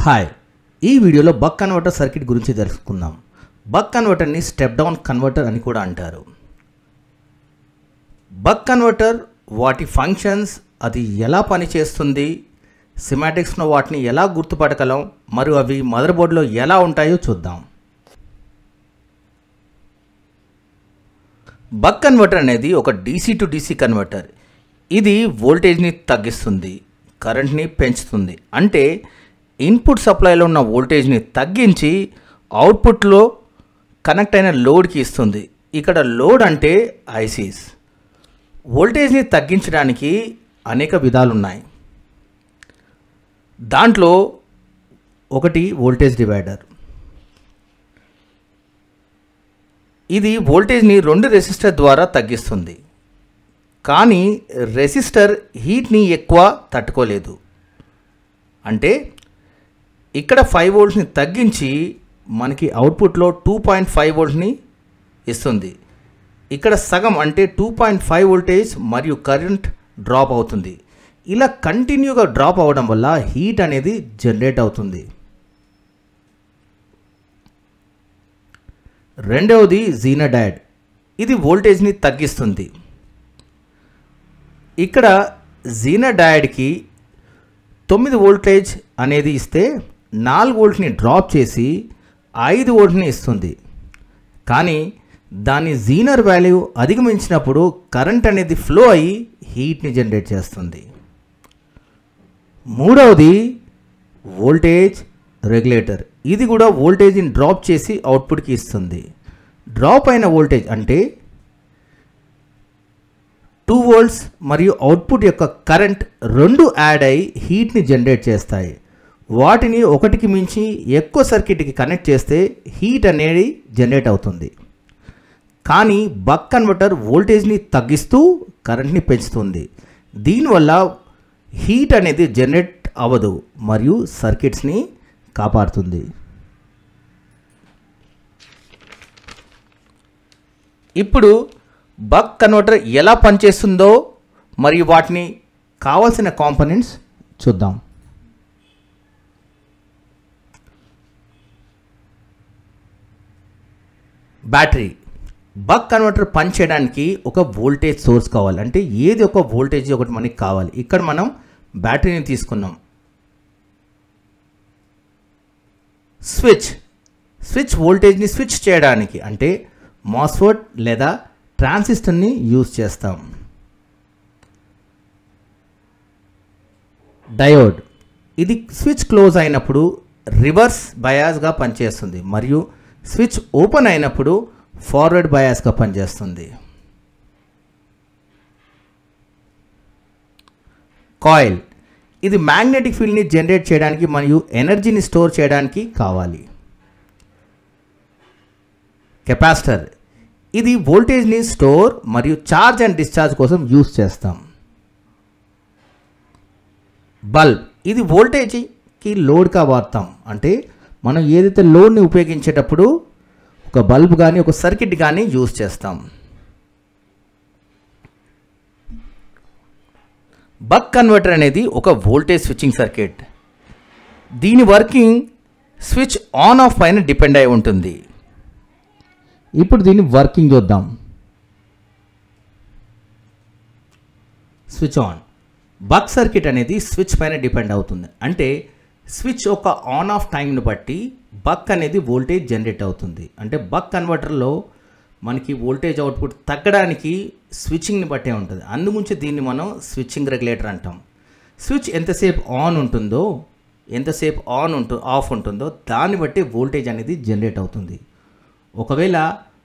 Hi, ఈ వీడియోలో బక్ converter circuit గురించి తెలుసుకుందాం. బక్ కన్వర్టర్ని స్టెప్ డౌన్ కన్వర్టర్ అని కూడా అంటారు. బక్ కన్వర్టర్ వాటి ఫంక్షన్స్, అది ఎలా పనిచేస్తుంది, సిమాటిక్స్లో వాటిని ఎలా గుర్తుపట్టగలం, మరియు అవి మదర్ బోర్డులో ఎలా ఉంటాయో చూద్దాం. బక్ కన్వర్టర్ అనేది ఒక DC టు DC కన్వర్టర్. ఇది వోల్టేజ్ని తగ్గిస్తుంది, కరెంట్ని పెంచుతుంది. అంటే ఇన్పుట్ సప్లైలో ఉన్న వోల్టేజ్ని తగ్గించి అవుట్పుట్లో కనెక్ట్ అయిన లోడ్కి ఇస్తుంది. ఇక్కడ లోడ్ అంటే ఐసీస్. వోల్టేజ్ని తగ్గించడానికి అనేక విధాలు ఉన్నాయి. దాంట్లో ఒకటి వోల్టేజ్ డివైడర్. ఇది వోల్టేజ్ని 2 రెసిస్టర్ ద్వారా తగ్గిస్తుంది. కానీ రెసిస్టర్ హీట్ని ఎక్కువ తట్టుకోలేదు. అంటే ఇక్కడ 5 వోల్ట్స్ని తగ్గించి మనకి అవుట్పుట్లో 2.5 వోల్ట్స్ని ఇస్తుంది. ఇక్కడ సగం అంటే 2.5 వోల్టేజ్ మరియు కరెంట్ డ్రాప్ అవుతుంది. ఇలా కంటిన్యూగా డ్రాప్ అవ్వడం వల్ల హీట్ అనేది జనరేట్ అవుతుంది. రెండవది జీనర్ డయోడ్. ఇది వోల్టేజ్ని తగ్గిస్తుంది. ఇక్కడ జీనర్ డయోడ్కి 9 వోల్టేజ్ అనేది ఇస్తే 4 వోల్ట్ని డ్రాప్ చేసి 5 వోల్ట్ని ఇస్తుంది. కానీ దాని జీనర్ వాల్యూ అధిగమించినప్పుడు కరెంట్ అనేది ఫ్లో అయ్యి హీట్ని జనరేట్ చేస్తుంది. మూడవది వోల్టేజ్ రెగ్యులేటర్. ఇది కూడా వోల్టేజ్ని డ్రాప్ చేసి అవుట్పుట్కి ఇస్తుంది. డ్రాప్ అయిన వోల్టేజ్ అంటే 2 వోల్ట్స్ మరియు అవుట్పుట్ యొక్క కరెంట్ 2 యాడ్ అయ్యి హీట్ని జనరేట్ చేస్తాయి. వాటిని ఒకటికి మించి ఎక్కువ సర్క్యూట్కి కనెక్ట్ చేస్తే హీట్ అనేది జనరేట్ అవుతుంది. కానీ బక్ కన్వర్టర్ వోల్టేజ్ని తగ్గిస్తూ కరెంట్ని పెంచుతుంది. దీనివల్ల హీట్ అనేది జనరేట్ అవ్వదు మరియు సర్క్యూట్స్ని కాపాడుతుంది. ఇప్పుడు బక్ కన్వర్టర్ ఎలా పనిచేస్తుందో మరియు వాటిని కావాల్సిన కాంపోనెంట్స్ చూద్దాం. బ్యాటరీ. బక్ కన్వర్టర్ పనిచేయడానికి ఒక వోల్టేజ్ సోర్స్ కావాలి. అంటే ఏది ఒక వోల్టేజ్ ఒకటి మనకి కావాలి. ఇక్కడ మనం బ్యాటరీని తీసుకున్నాం. స్విచ్ వోల్టేజ్ని స్విచ్ చేయడానికి అంటే మాస్ఫెట్ లేదా ట్రాన్సిస్టర్ని యూజ్ చేస్తాం. డయోడ్. ఇది స్విచ్ క్లోజ్ అయినప్పుడు రివర్స్ బయాస్గా పనిచేస్తుంది మరియు స్విచ్ ఓపెన్ అయినప్పుడు ఫార్వర్డ్ బయాస్గా పనిచేస్తుంది. కాయిల్. ఇది మ్యాగ్నెటిక్ ఫీల్డ్ని జనరేట్ చేయడానికి మరియు ఎనర్జీని స్టోర్ చేయడానికి కావాలి. కెపాసిటర్. ఇది వోల్టేజ్ని స్టోర్ మరియు ఛార్జ్ అండ్ డిశ్చార్జ్ కోసం యూజ్ చేస్తాం. బల్బ్. ఇది వోల్టేజ్కి లోడ్గా వాడతాం. అంటే మనం ఏదైతే లోడ్ని ఉపయోగించేటప్పుడు ఒక బల్బ్ కానీ ఒక సర్క్యూట్ కానీ యూజ్ చేస్తాం. బక్ కన్వర్టర్ అనేది ఒక వోల్టేజ్ స్విచ్చింగ్ సర్క్యూట్. దీని వర్కింగ్ స్విచ్ ఆన్ ఆఫ్ పైన డిపెండ్ అయి ఉంటుంది. ఇప్పుడు దీని వర్కింగ్ చూద్దాం. Switch on. బక్ సర్క్యూట్ అనేది స్విచ్ పైన డిపెండ్ అవుతుంది. అంటే స్విచ్ ఒక ఆన్ ఆఫ్ టైంను బట్టి బక్ అనేది వోల్టేజ్ జనరేట్ అవుతుంది. అంటే బక్ కన్వర్టర్లో మనకి వోల్టేజ్ అవుట్పుట్ తగ్గడానికి స్విచ్చింగ్ని బట్టే ఉంటుంది. అందుగురించి దీన్ని మనం స్విచ్చింగ్ రెగ్యులేటర్ అంటాం. స్విచ్ ఎంతసేపు ఆన్ ఉంటుందో, ఎంతసేపు ఆఫ్ ఉంటుందో దాన్ని బట్టి వోల్టేజ్ అనేది జనరేట్ అవుతుంది. ఒకవేళ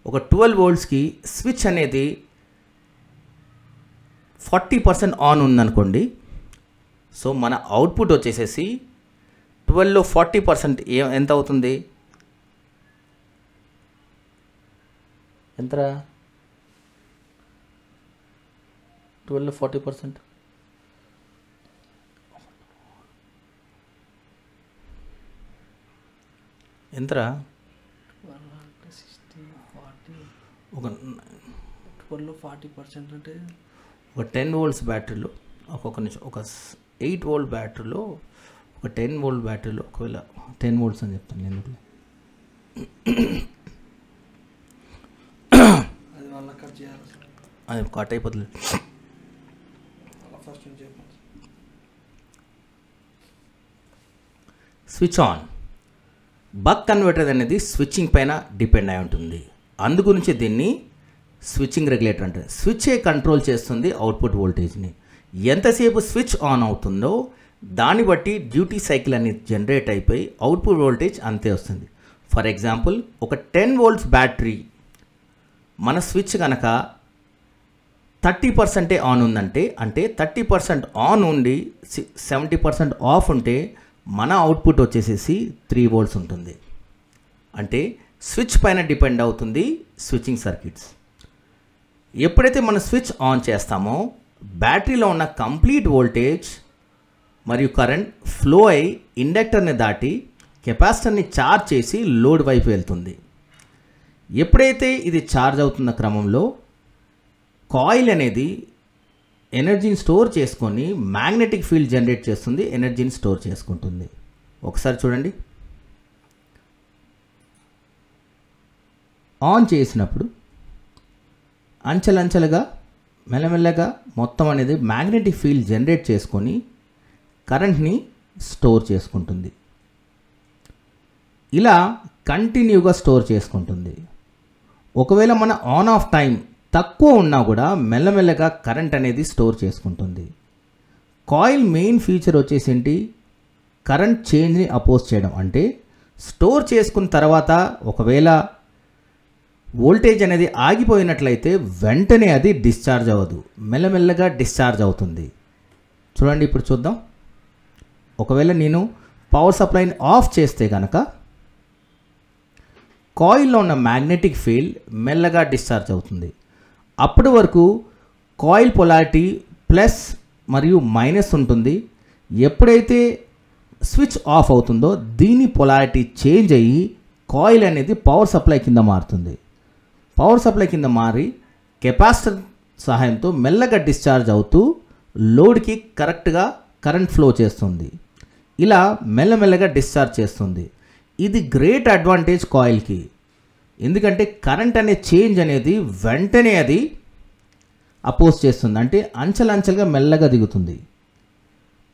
ఒక 12 వోల్ట్స్కి స్విచ్ అనేది 40% ఆన్ ఉందనుకోండి. సో మన అవుట్పుట్ వచ్చేసేసి 12లో 40% ఎంత అవుతుంది? ఎంతరా? 12లో 40% ఎంతరా? ఒక 12లో 40% అంటే ఒక 10 వోల్ట్స్ బ్యాటరీలో ఒక 8 వోల్ట్ బ్యాటరీలో ఒక 10 వోల్ట్ బ్యాటరీలో ఒకవేళ 10 వోల్ట్స్ అని చెప్తాను నేను. అది వల్ల కట్ చేయాలి, అది కట్ అయిపోతుంది. ఫస్ట్ నుంచి చెప్పండి. Switch on. బక్ కన్వర్టర్ అనేది స్విచ్చింగ్ పైన డిపెండ్ అయి ఉంటుంది. అందుగురించి దీన్ని స్విచ్చింగ్ రెగ్యులేటర్ అంటారు. స్విచ్చే కంట్రోల్ చేస్తుంది అవుట్పుట్ వోల్టేజ్ని. ఎంతసేపు స్విచ్ ఆన్ అవుతుందో దాన్ని బట్టి డ్యూటీ సైకిల్ అనేది జనరేట్ అయిపోయి అవుట్పుట్ వోల్టేజ్ అంతే వస్తుంది. ఫర్ ఎగ్జాంపుల్, ఒక 10 వోల్ట్స్ బ్యాటరీ మన స్విచ్ కనుక 30% ఆన్ ఉందంటే, అంటే 30% ఆన్ ఉండి 70% ఆఫ్ ఉంటే మన అవుట్పుట్ వచ్చేసేసి 3 వోల్ట్స్ ఉంటుంది. అంటే స్విచ్ పైన డిపెండ్ అవుతుంది స్విచ్చింగ్ సర్క్యూట్స్. ఎప్పుడైతే మనం స్విచ్ ఆన్ చేస్తామో బ్యాటరీలో ఉన్న కంప్లీట్ వోల్టేజ్ మరియు కరెంట్ ఫ్లో అయి ఇండక్టర్ని దాటి కెపాసిటర్ని ఛార్జ్ చేసి లోడ్ వైపు వెళ్తుంది. ఎప్పుడైతే ఇది ఛార్జ్ అవుతున్న క్రమంలో కాయిల్ అనేది ఎనర్జీని స్టోర్ చేసుకొని మ్యాగ్నెటిక్ ఫీల్డ్ జనరేట్ చేస్తుంది, ఎనర్జీని స్టోర్ చేసుకుంటుంది. ఒకసారి చూడండి, ఆన్ చేసినప్పుడు అంచెలంచెలుగా మెల్లమెల్లగా మొత్తం అనేది మ్యాగ్నెటిక్ ఫీల్డ్ జనరేట్ చేసుకొని కరెంట్ని స్టోర్ చేసుకుంటుంది. ఇలా కంటిన్యూగా స్టోర్ చేసుకుంటుంది. ఒకవేళ మన ఆన్ ఆఫ్ టైం తక్కువ ఉన్నా కూడా మెల్లమెల్లగా కరెంట్ అనేది స్టోర్ చేసుకుంటుంది. కాయిల్ మెయిన్ ఫీచర్ వచ్చేసి ఏంటి, కరెంట్ చేంజ్ని అపోజ్ చేయడం. అంటే స్టోర్ చేసుకున్న తర్వాత ఒకవేళ వోల్టేజ్ అనేది ఆగిపోయినట్లయితే వెంటనే అది డిశ్చార్జ్ అవ్వదు, మెల్లమెల్లగా డిశ్చార్జ్ అవుతుంది. చూడండి, ఇప్పుడు చూద్దాం. ఒకవేళ నేను పవర్ సప్లైని ఆఫ్ చేస్తే కనుక కాయిల్లో ఉన్న మ్యాగ్నెటిక్ ఫీల్డ్ మెల్లగా డిశ్చార్జ్ అవుతుంది. అప్పటి వరకు కాయిల్ పొలారిటీ ప్లస్ మరియు మైనస్ ఉంటుంది. ఎప్పుడైతే స్విచ్ ఆఫ్ అవుతుందో దీని పొలారిటీ చేంజ్ అయ్యి కాయిల్ అనేది పవర్ సప్లై కింద మారుతుంది. పవర్ సప్లై కింద మారి కెపాసిటర్ సహాయంతో మెల్లగా డిశ్చార్జ్ అవుతూ లోడ్కి కరెక్ట్గా కరెంట్ ఫ్లో చేస్తుంది. ఇలా మెల్లమెల్లగా డిశ్చార్జ్ చేస్తుంది. ఇది గ్రేట్ అడ్వాంటేజ్ కాయిల్కి. ఎందుకంటే కరెంట్ అనే చేంజ్ అనేది వెంటనే అది అపోజ్ చేస్తుంది, అంటే అంచెలంచెలుగా మెల్లగా దిగుతుంది.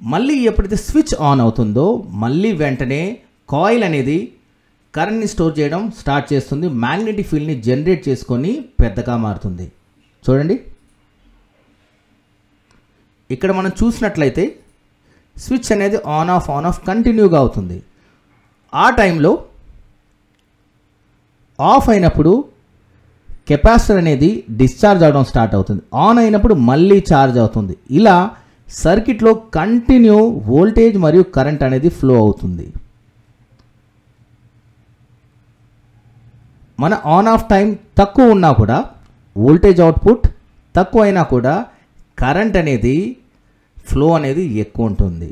మళ్ళీ ఎప్పుడైతే స్విచ్ ఆన్ అవుతుందో మళ్ళీ వెంటనే కాయిల్ అనేది కరెంట్ని స్టోర్ చేయడం స్టార్ట్ చేస్తుంది, మ్యాగ్నెటిక్ ఫీల్డ్ని జనరేట్ చేసుకొని పెద్దగా మారుతుంది. చూడండి, ఇక్కడ మనం చూసినట్లయితే స్విచ్ అనేది ఆన్ ఆఫ్ కంటిన్యూగా అవుతుంది. ఆ టైంలో ఆఫ్ అయినప్పుడు కెపాసిటర్ అనేది డిశ్చార్జ్ అవడం స్టార్ట్ అవుతుంది, ఆన్ అయినప్పుడు మళ్ళీ ఛార్జ్ అవుతుంది. ఇలా సర్క్యూట్లో కంటిన్యూ వోల్టేజ్ మరియు కరెంట్ అనేది ఫ్లో అవుతుంది. మన ఆన్ ఆఫ్ టైం తక్కువ ఉన్నా కూడా వోల్టేజ్ అవుట్పుట్ తక్కువ అయినా కూడా కరెంట్ అనేది ఫ్లో అనేది ఎక్కువ ఉంటుంది.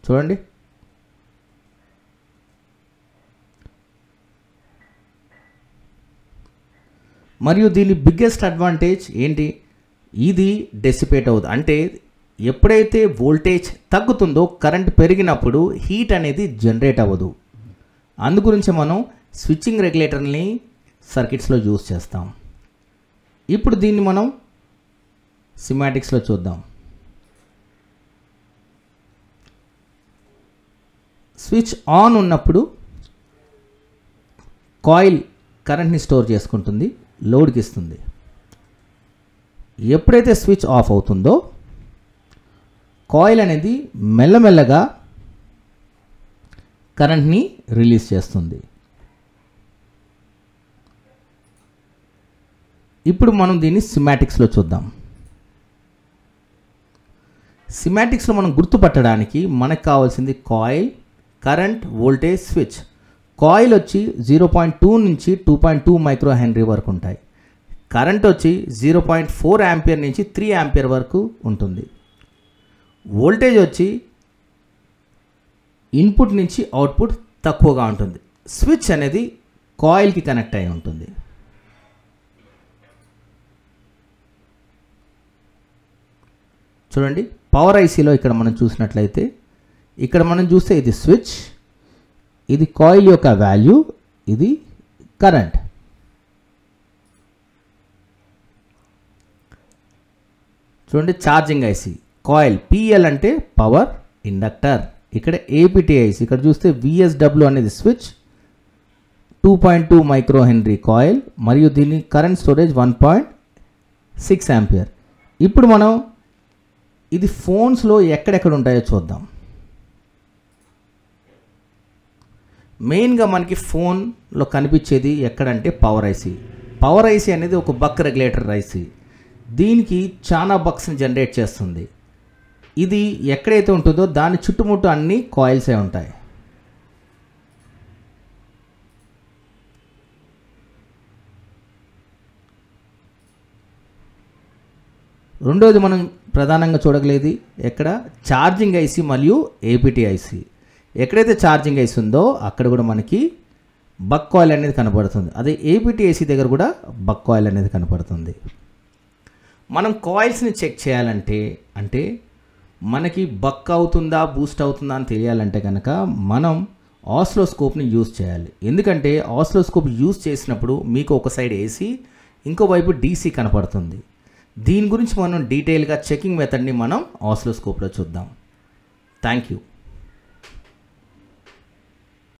చూడండి, మరియు దీని బిగ్గెస్ట్ అడ్వాంటేజ్ ఏంటి, ఇది డెసిపేట్ అవుతుంది. అంటే ఎప్పుడైతే వోల్టేజ్ తగ్గుతుందో కరెంట్ పెరిగినప్పుడు హీట్ అనేది జనరేట్ అవ్వదు. అందుగురించి మనం స్విచ్చింగ్ రెగ్యులేటర్ని సర్క్యూట్స్లో యూజ్ చేస్తాం. ఇప్పుడు దీన్ని మనం సిమాటిక్స్లో చూద్దాం. స్విచ్ ఆన్ ఉన్నప్పుడు కాయిల్ కరెంట్ని స్టోర్ చేసుకుంటుంది, లోడ్కి ఇస్తుంది. ఎప్పుడైతే స్విచ్ ఆఫ్ అవుతుందో కాయిల్ అనేది మెల్లమెల్లగా కరెంట్ని రిలీజ్ చేస్తుంది. ఇప్పుడు మనం దీన్ని సిమాటిక్స్లో చూద్దాం. సిమాటిక్స్లో మనం గుర్తుపట్టడానికి మనకు కావాల్సింది coil, current, voltage, switch. Coil వచ్చి 0.2 నుంచి 2.2 మైక్రో హెన్రీ వరకు ఉంటాయి. కరెంట్ వచ్చి 0.4 యాంపియర్ నుంచి 3 యాంపియర్ వరకు ఉంటుంది. వోల్టేజ్ వచ్చి ఇన్పుట్ నుంచి అవుట్పుట్ తక్కువగా ఉంటుంది. స్విచ్ అనేది కాయిల్కి కనెక్ట్ అయి ఉంటుంది. చూడండి, పవర్ ఐసీలో ఇక్కడ మనం చూసినట్లయితే ఇక్కడ మనం చూస్తే ఇది స్విచ్, ఇది కాయిల్ యొక్క వాల్యూ, ఇది కరెంట్. చూడండి ఛార్జింగ్ ఐసి, కాయిల్ పిఎల్ అంటే పవర్ ఇండక్టర్, ఇక్కడ ఏపీటీ ఐసి, ఇక్కడ చూస్తే విఎస్డబ్ల్యూ అనేది స్విచ్, 2.2 మైక్రో హెన్రీ కాయిల్, మరియు దీని కరెంట్ స్టోరేజ్ 1.6 ఆంపియర్. ఇప్పుడు మనం ఇది ఫోన్స్లో ఎక్కడెక్కడ ఉంటాయో చూద్దాం. మెయిన్గా మనకి ఫోన్లో కనిపించేది ఎక్కడంటే పవర్ ఐసి. పవర్ ఐసి అనేది ఒక బక్ రెగ్యులేటర్ ఐసి. దీనికి చాలా బక్స్ని జనరేట్ చేస్తుంది. ఇది ఎక్కడైతే ఉంటుందో దాని చుట్టుముట్టు అన్ని కాయిల్సే ఉంటాయి. రెండోది మనం ప్రధానంగా చూడగలేది ఎక్కడ, ఛార్జింగ్ ఐసి మరియు ఏపీటీ ఐసి. ఎక్కడైతే ఛార్జింగ్ ఐసి ఉందో అక్కడ కూడా మనకి బక్ కాయిల్ అనేది కనపడుతుంది. అదే ఏపీటీ ఐసి దగ్గర కూడా బక్ కాయిల్ అనేది కనపడుతుంది. మనం కాయిల్స్ని చెక్ చేయాలంటే, అంటే మనకి బక్ అవుతుందా బూస్ట్ అవుతుందా అని తెలియాలంటే కనుక మనం ఆసిలోస్కోప్ని యూజ్ చేయాలి. ఎందుకంటే ఆసిలోస్కోప్ యూజ్ చేసినప్పుడు మీకు ఒక సైడ్ ఏసీ, ఇంకో వైపు డీసీ కనపడుతుంది. దీని గురించి మనం డీటెయిల్గా చెకింగ్ మెథడ్ని మనం ఆసిలోస్కోప్లో చూద్దాం. Thank you.